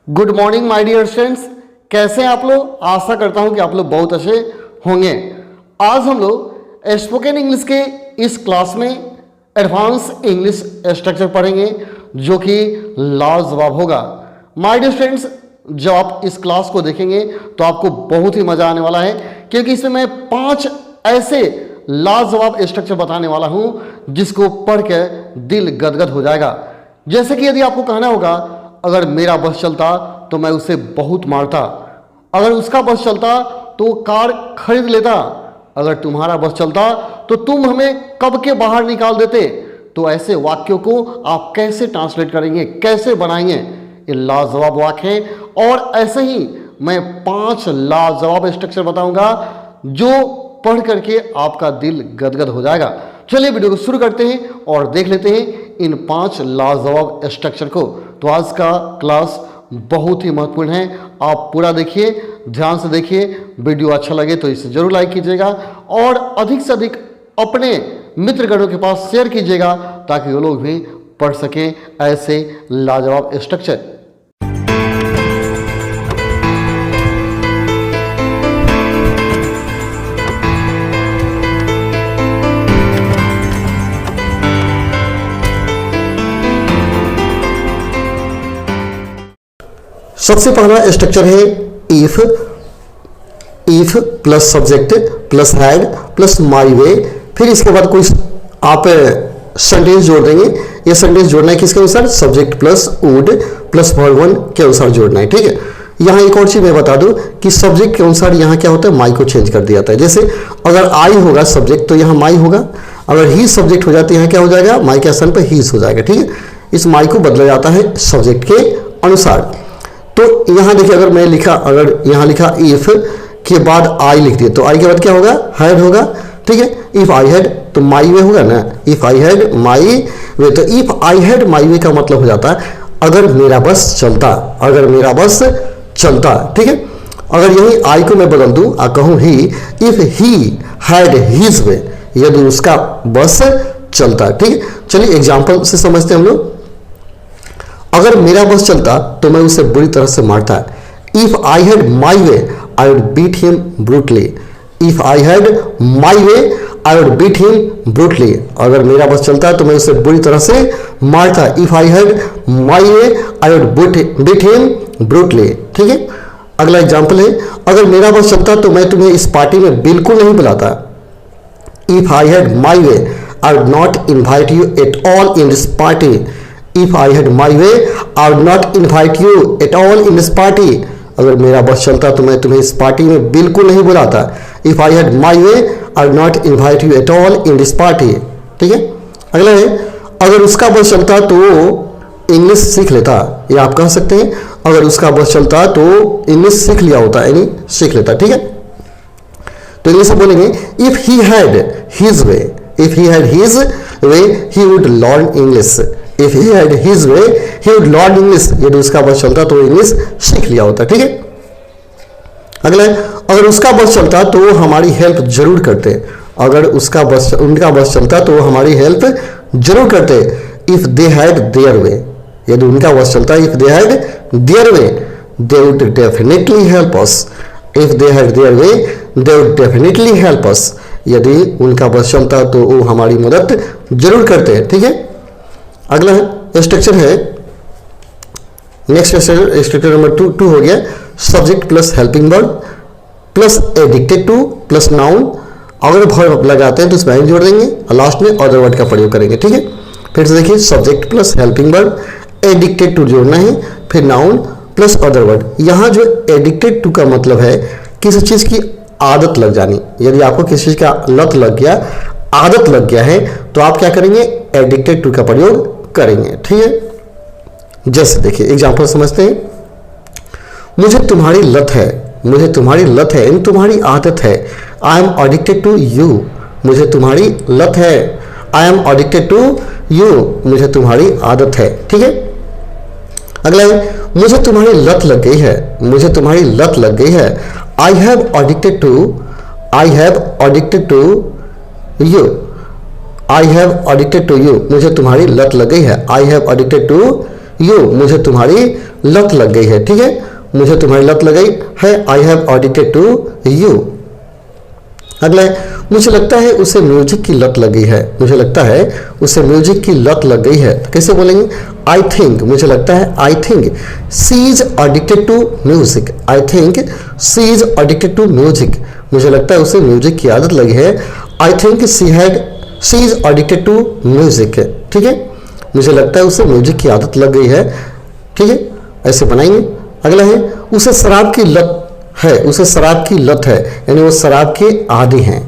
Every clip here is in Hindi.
Good morning my dear students, कैसे हैं आप लोग। आशा करता हूं कि आप लोग बहुत अच्छे होंगे। आज हम लोग स्पोकन इंग्लिश के इस क्लास में एडवांस इंग्लिश स्ट्रक्चर पढ़ेंगे जो कि लाजवाब होगा। माय डियर स्टूडेंट्स, जब आप इस क्लास को देखेंगे तो आपको बहुत ही मज़ा आने वाला है, क्योंकि इसमें मैं 5 ऐसे लाजवाब स्ट्रक्चर बताने वाला हूं जिसको पढ़ के दिल गदगद हो जाएगा। जैसे कि यदि आपको कहना होगा, अगर मेरा बस चलता तो मैं उसे बहुत मारता, अगर उसका बस चलता तो कार खरीद लेता, अगर तुम्हारा बस चलता तो तुम हमें कब के बाहर निकाल देते। तो ऐसे वाक्यों को आप कैसे ट्रांसलेट करेंगे, कैसे बनाएंगे, ये लाजवाब वाक्य हैं। और ऐसे ही मैं 5 लाजवाब स्ट्रक्चर बताऊंगा जो पढ़ करके आपका दिल गदगद हो जाएगा। चलिए वीडियो को शुरू करते हैं और देख लेते हैं इन 5 लाजवाब स्ट्रक्चर को। तो आज का क्लास बहुत ही महत्वपूर्ण है, आप पूरा देखिए, ध्यान से देखिए। वीडियो अच्छा लगे तो इसे जरूर लाइक कीजिएगा और अधिक से अधिक अपने मित्रगणों के पास शेयर कीजिएगा ताकि वो लोग भी पढ़ सकें ऐसे लाजवाब स्ट्रक्चर। सबसे पहला स्ट्रक्चर है if plus subject plus had plus my way. फिर इसके बाद कोई आप सेंटेंस जोड़ देंगे। ये सेंटेंस जोड़ना है किसके अनुसार, subject plus would plus verb 1 के अनुसार जोड़ना है। ठीक है, यहाँ एक और चीज मैं बता दूं कि सब्जेक्ट के अनुसार यहाँ क्या होता है, माई को चेंज कर दिया जाता है। जैसे अगर आई होगा सब्जेक्ट तो यहाँ माई होगा, अगर ही सब्जेक्ट हो जाता है यहाँ क्या हो जाएगा, माई के स्थान पर हीज हो जाएगा। ठीक है, इस माई को बदला जाता है सब्जेक्ट के अनुसार। तो यहाँ देखिए, अगर मैं लिखा, अगर यहाँ लिखा इफ के बाद आई लिख दिया तो आई के बाद क्या होगा, हैड होगा। ठीक है, इफ आई हैड तो माई वे होगा ना, इफ आई हैड माई वे। तो इफ आई हैड माई वे का मतलब हो जाता है अगर मेरा बस चलता, अगर मेरा बस चलता। ठीक है, अगर यही आई को मैं बदल दूं, कहूं ही, if he had his way, यदि उसका बस चलता। ठीक है, चलिए एग्जाम्पल से समझते हैं हम लोग। अगर मेरा बस चलता तो मैं उसे बुरी तरह से मारता। If I had my way I would beat him brutally. If I had my way I would beat him brutally. अगर मेरा बस चलता तो मैं उसे बुरी तरह से मारता। If I had my way I would beat him brutally. ठीक है, अगला एग्जाम्पल है, अगर मेरा बस चलता तो मैं तुम्हें इस पार्टी में बिल्कुल नहीं बुलाता। If I had my way I would not invite you at all in this party. If I had my way, I would not invite you at all in this party. अगर मेरा बस चलता तो मैं तुम्हें इस पार्टी में बिल्कुल नहीं बुलाता। If I had my way, I would not invite you at all in this party. ठीक है, अगला है, अगर उसका बस चलता तो इंग्लिश सीख लेता। ये आप कह सकते हैं, अगर उसका बस चलता तो इंग्लिश सीख लिया होता, यानी सीख लेता। ठीक है, तो इंग्लिश में बोलेंगे if he had his way, if he had his way, he would learn English. If he had his way, he would learn English. यदि उसका बस चलता तो इंग्लिश सीख लिया होता। ठीक है, अगला, अगर उसका बस चलता तो वो हमारी हेल्प जरूर करते। अगर उसका बस, उनका बस चलता तो वो हमारी हेल्प जरूर करते। If they had their way, यदि उनका बस चलता, if they had their way, they would definitely help us. If they had their way, they would definitely help us. यदि उनका बस चलता तो वो हमारी मदद जरूर करते। ठीक है, अगला स्ट्रक्चर है, नेक्स्ट स्ट्रक्चर नंबर 2 हो गया, subject plus helping verb plus addicted two plus noun. अगर वर्ब लगाते हैं तो इसमें जोड़ देंगे और लास्ट में अदर वर्ड का प्रयोग करेंगे। ठीक है, फिर से देखिए, subject plus helping verb, addicted to जोड़ना है, फिर नाउन प्लस अदर वर्ड। यहाँ जो एडिक्टेड टू का मतलब है किसी चीज़ की आदत लग जानी। यदि आपको किसी चीज़ का लत लग गया, आदत लग गया है, तो आप क्या करेंगे, एडिक्टेड टू का प्रयोग करेंगे। ठीक है, जैसे देखिए एग्जांपल समझते हैं, मुझे तुम्हारी लत है, मुझे तुम्हारी लत है, इन तुम्हारी आदत है। I am addicted to you, मुझे तुम्हारी लत है। I am addicted to you, मुझे तुम्हारी आदत है। ठीक है, अगला है, मुझे तुम्हारी लत लग गई है, मुझे तुम्हारी लत लग गई है। I have addicted to, I have addicted to you. I have addicted to you, मुझे तुम्हारी लत लग गई है। I have addicted to you, मुझे तुम्हारी लत लग गई है, ठीक है, मुझे तुम्हारी लत लग गई है, I have addicted to you. अगला है, मुझे लगता है उसे म्यूजिक की लत लग गई है, मुझे लगता है उसे म्यूजिक की लत लग गई है, तो कैसे बोलेंगे, आई थिंक, मुझे लगता है, I think she is addicted to music, I think she is addicted to music, मुझे लगता है उसे म्यूजिक की आदत लगी है, I think she is addicted to music, ठीक है, मुझे लगता है उसे म्यूजिक की आदत लग गई है, ठीक है, ऐसे बनाएंगे। अगला है, उसे शराब की लत है, उसे शराब की लत है, यानी वो शराब के आदी हैं,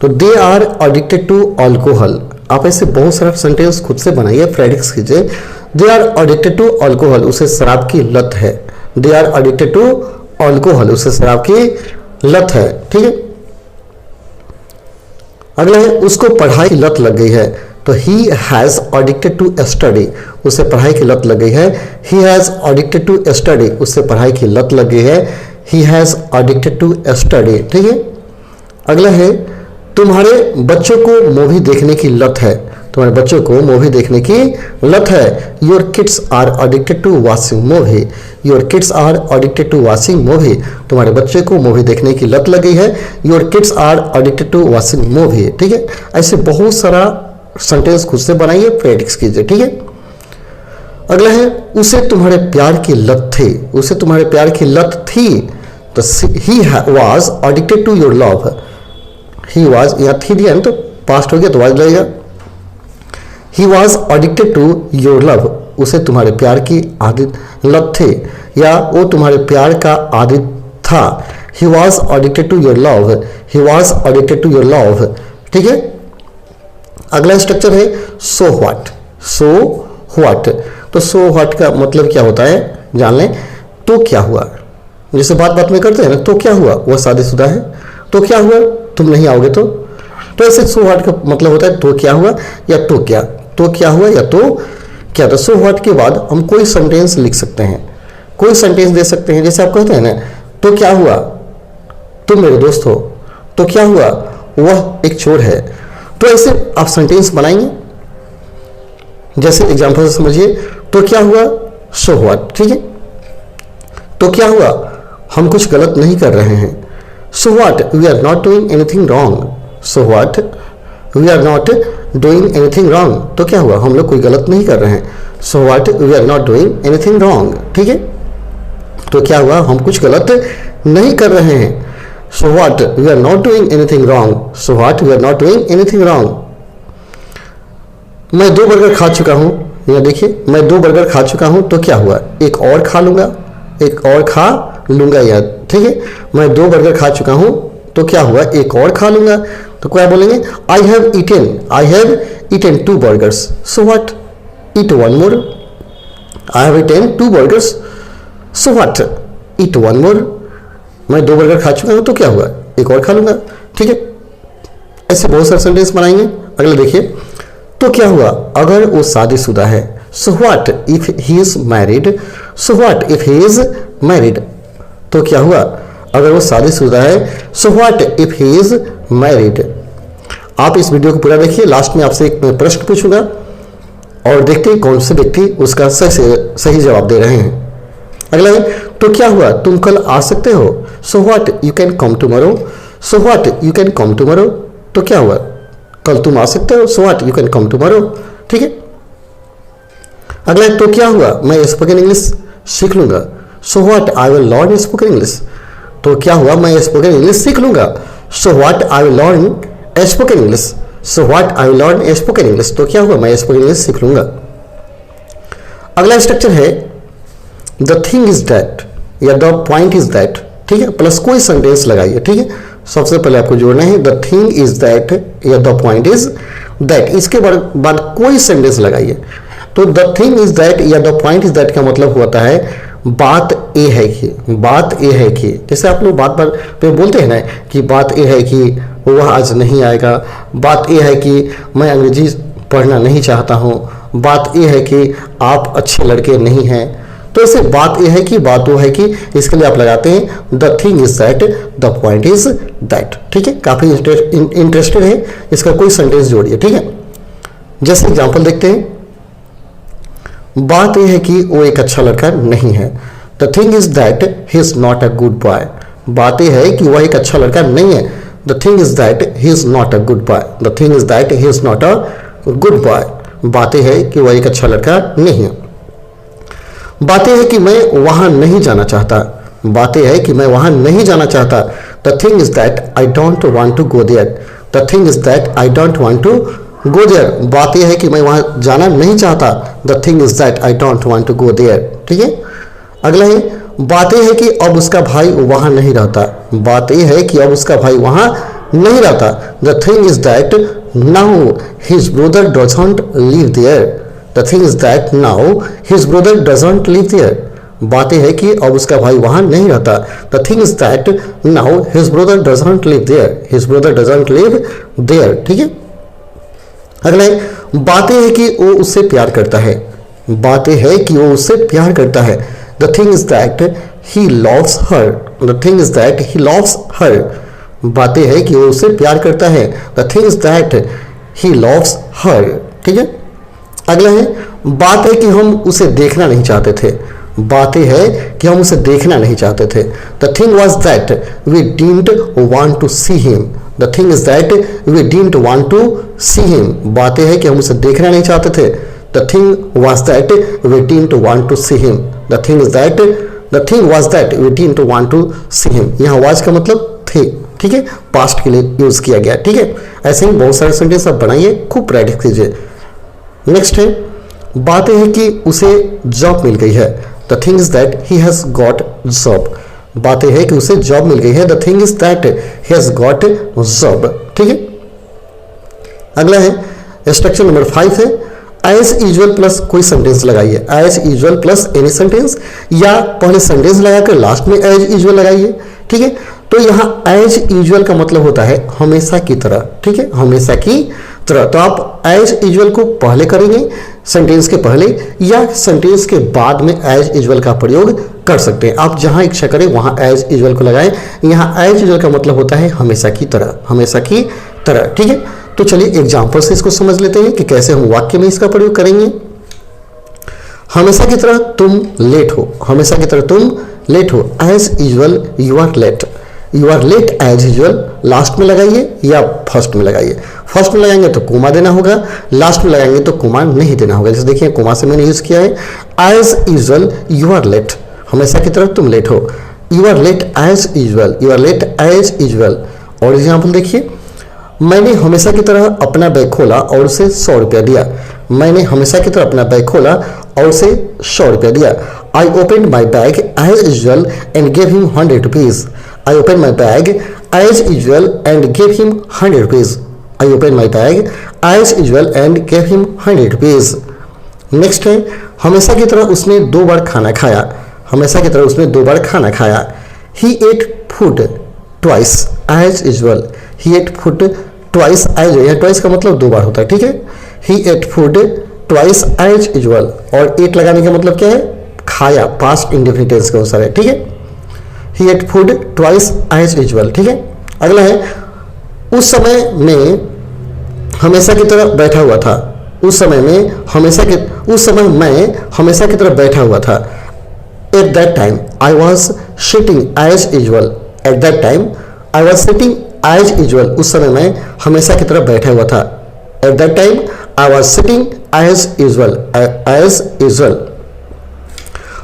तो they are addicted to alcohol. आप ऐसे बहुत सारा सेंटेंस खुद से बनाइए, प्रैक्टिस कीजिए। They are addicted to alcohol, उसे शराब की लत है, they are addicted to alcohol, उसे शराब की लत है, ठीक है। अगला है, उसको पढ़ाई की लत लग गई है, तो he has addicted to study, उसे पढ़ाई की लत लग गई है, he has addicted to study, उससे पढ़ाई की लत लग गई है, he has addicted to study, ठीक है। अगला है, तुम्हारे बच्चों को मूवी देखने की लत है, तुम्हारे बच्चों को मूवी देखने की लत है, your kids are addicted to watching movie, your kids are addicted to watching movie, तुम्हारे बच्चे को मूवी देखने की लत लग गई है, your kids are addicted to watching movie, ठीक है। ऐसे बहुत सारा सेंटेंस खुद से बनाइए, प्रैक्टिस कीजिए, ठीक है। अगला है, उसे तुम्हारे प्यार की लत थी, उसे तुम्हारे प्यार की लत थी, तो he was addicted to your love, he was, यहाँ थी दिया तो पास्ट हो गया तो वाज लगेगा, he was addicted to your love, उसे तुम्हारे प्यार की आदत लत थी, या वो तुम्हारे प्यार का आदित था, he was addicted to your love, he was addicted to your love, ठीक है। अगला स्ट्रक्चर है सो व्हाट, सो व्हाट, तो सो व्हाट का मतलब क्या होता है जान लें, तो क्या हुआ, जैसे बात बात में करते हैं ना, तो क्या हुआ, वह शादीशुदा है, तो क्या हुआ, तुम नहीं आओगे तो ऐसे सो व्हाट का मतलब होता है तो क्या हुआ या तो क्या, तो क्या हुआ या तो क्या। तो सो व्हाट के बाद हम कोई सेंटेंस लिख सकते हैं, कोई सेंटेंस दे सकते हैं, जैसे आप कहते हैं ना, तो क्या हुआ, तुम मेरे दोस्त हो, तो क्या हुआ, वह एक चोर है, तो ऐसे आप सेंटेंस बनाएंगे। जैसे एग्जांपल से समझिए, तो क्या हुआ, सो व्हाट, ठीक है, तो क्या हुआ, हम कुछ गलत नहीं कर रहे हैं, so what we are not doing anything wrong, so what we are not doing anything wrong, तो क्या हुआ, हम लोग कोई गलत नहीं कर रहे हैं, so what we are not doing anything wrong, ठीक है, तो क्या हुआ, हम कुछ गलत नहीं कर रहे हैं, so what we are not doing anything wrong, so what we are not doing anything wrong. मैं 2 बर्गर खा चुका हूं, यहाँ देखिए, मैं 2 बर्गर खा चुका हूं, तो क्या हुआ, एक और खा लूंगा, एक और खा लूंगा, यार, ठीक है, मैं 2 बर्गर खा चुका हूं, तो क्या हुआ, एक और खा लूंगा, तो क्या बोलेंगे, I have eaten 2 burgers, so what eat 1 more, I have eaten 2 burgers, so what eat 1 more, मैं 2 बर्गर खा चुका हूं, तो क्या हुआ, एक और खा लूंगा, ठीक है। ऐसे बहुत सारे सेंटेंस बनाएंगे। अगले देखिए, तो क्या हुआ अगर वो शादीशुदा है, so what if he is married, so what if he is married, तो क्या हुआ अगर वो शादीशुदा है, so what if he is married. आप इस वीडियो को पूरा देखिए, लास्ट में आपसे एक प्रश्न पूछूंगा और देखते हैं कौन से व्यक्ति उसका सही जवाब दे रहे हैं। अगला है, तो क्या हुआ तुम कल आ सकते हो, so what you can come tomorrow, so what you can come tomorrow, तो क्या हुआ कल तुम आ सकते हो, so what you can come tomorrow, ठीक है। अगला है, तो क्या हुआ मैं स्पोकन इंग्लिश सीख लूंगा, so what I will learn spoken English, तो क्या हुआ मैं स्पोकन इंग्लिश सीख लूंगा, so what I will learn spoken English, so what I will learn spoken English, तो क्या हुआ मैं स्पोकन इंग्लिश सीख लूंगा। अगला स्ट्रक्चर है द थिंग इज दैट या द पॉइंट इज दैट, ठीक है, प्लस कोई सेंटेंस लगाइए, ठीक है। सबसे पहले आपको जोड़ना है द थिंग इज दैट या द पॉइंट इज दैट, इसके बाद कोई सेंटेंस लगाइए। तो द थिंग इज दैट या द पॉइंट इज दैट का मतलब होता है बात ये है कि, बात ये है कि, जैसे आप लोग बात पे बोलते हैं ना कि बात ये है कि वह आज नहीं आएगा, बात ये है कि मैं अंग्रेजी पढ़ना नहीं चाहता हूँ, बात ये है कि आप अच्छे लड़के नहीं हैं, तो ऐसे बात यह है कि बात वो है कि, इसके लिए आप लगाते हैं the thing is that the point is that, ठीक है। काफी इंटरेस्टेड है, इसका कोई सेंटेंस जोड़िए, ठीक है। जैसे एग्जांपल देखते हैं, बात यह है कि वो एक अच्छा लड़का नहीं है। The thing is that he is not a good boy. बात यह है कि वह एक अच्छा लड़का नहीं है। The thing is that he is not a good boy. The thing is that he is not a good boy. बात यह है कि वह एक अच्छा लड़का नहीं है। बात यह है कि मैं वहां नहीं जाना चाहता। बात यह है कि मैं वहां नहीं जाना चाहता। The thing is that I don't want to go there. The thing is that I don't want to go there. बात यह है कि मैं वहां जाना नहीं चाहता। The thing is that I don't want to go there. ठीक है, अगला है, बात यह है कि अब उसका भाई वहां नहीं रहता। बात यह है कि अब उसका भाई वहां नहीं रहता। The thing is that now his brother doesn't live there. The thing is that now his brother doesn't live there. बात यह है कि अब उसका भाई वहां नहीं रहता। The thing is that now his brother doesn't live there. His brother doesn't live there. ठीक है, अगला है, बात यह है कि वो उससे प्यार करता है। बात यह है कि वो उससे प्यार करता है। The thing is that he loves her. The thing is that he loves her. बात यह है कि वो उससे प्यार करता है। The thing is that he loves her. ठीक है, अगला है, बात है कि हम उसे देखना नहीं चाहते थे। बात यह है कि हम उसे देखना नहीं चाहते थे। The thing was that we didn't want to see him. The thing is that we didn't want to see him. बात यह है कि हम उसे देखना नहीं चाहते थे। The thing was that we didn't want to see him. The thing is that the thing was that we didn't want to see him. यहाँ वाज का मतलब थे। ठीक है, पास्ट के लिए यूज किया गया। ठीक है, ऐसे ही बहुत सारे सेंटेंस आप बनाइए, खूब प्रैक्टिस कीजिए। नेक्स्ट है, बात यह है कि उसे जॉब मिल गई है। The thing is that he has got job. बात यह है कि उसे जॉब मिल गई है। The thing is that he has got job. ठीक है, अगला है स्ट्रक्चर नंबर 5 है, एज यूजुअल प्लस कोई सेंटेंस लगाइए। As usual plus any sentence, या पहले सेंटेंस लगाकर लास्ट में एज यूजुअल लगाइए। ठीक है, तो यहाँ एज यूजुअल का मतलब होता है हमेशा की तरह। ठीक है, हमेशा की तरह। तो आप एज यूजुअल को पहले करेंगे सेंटेंस के पहले, या सेंटेंस के बाद में एज यूजुअल का प्रयोग कर सकते हैं। आप जहां इच्छा करें वहां एज यूजुअल को लगाएं। यहाँ एज यूजुअल का मतलब होता है हमेशा की तरह। हमेशा की तरह। ठीक है, तो चलिए एग्जाम्पल से इसको समझ लेते हैं कि कैसे हम वाक्य में इसका प्रयोग करेंगे। हमेशा की तरह तुम लेट हो। हमेशा की तरह तुम लेट हो। As usual you are late. You are late as usual लास्ट में लगाइए या फर्स्ट में लगाइए। फर्स्ट में लगाएंगे तो कोमा देना होगा, लास्ट में लगाएंगे तो कोमा नहीं देना होगा। जैसे देखिए कोमा से मैंने यूज किया है। As usual you are late. हमेशा की तरह तुम लेट हो। You are late as usual. You are late as usual. और एग्जाम्पल देखिए, मैंने हमेशा की तरह अपना बैग खोला और उसे 100 रुपया दिया। मैंने हमेशा की तरह अपना बैग खोला और उसे 100 रुपया दिया। I open my bag as usual and gave him 100 rupees. I open my bag as usual and gave him 100 rupees. I open my bag as usual and gave him 100 rupees. Next है, हमेशा की तरह उसने 2 बार खाना खाया। हमेशा की तरह उसने 2 बार खाना खाया। He ate food twice as usual. He ate food twice as. यहाँ ट्वाइस का मतलब 2 बार होता है। ठीक है, he ate food twice as usual. और एट लगाने का मतलब क्या है? खाया, पास्ट इंडेफिनिट टेंस के अनुसार है। ठीक है, he ate food twice as usual. ठीक है, अगला है, उस समय में हमेशा की तरह बैठा हुआ था। उस समय मैं हमेशा की तरह बैठा हुआ था। At that time I was sitting as usual. At that time I was sitting as usual. उस समय मैं हमेशा की तरह बैठा हुआ था। At that time I was sitting as usual. As usual.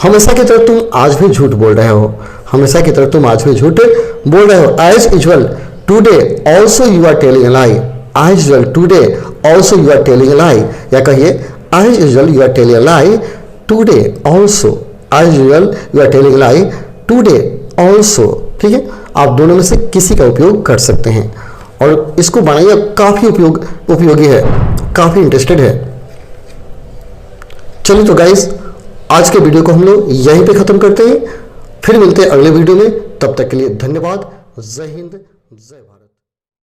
हमेशा की तरह तुम आज भी झूठ बोल रहे हो। हमेशा की तरह तुम आज भी झूठ बोल रहे हो। As usual today also you are telling a lie. As usual today also you are telling a lie. या कहिए as usual you are telling a lie today also. As usual you are telling a lie today also. ठीक है, आप दोनों में से किसी का उपयोग कर सकते हैं और इसको बनाइए, काफी उपयोगी है, काफी इंटरेस्टेड है। चलिए तो गाइस, आज के वीडियो को हम लोग यहीं पे खत्म करते हैं। फिर मिलते हैं अगले वीडियो में। तब तक के लिए धन्यवाद। जय हिंद, जय भारत।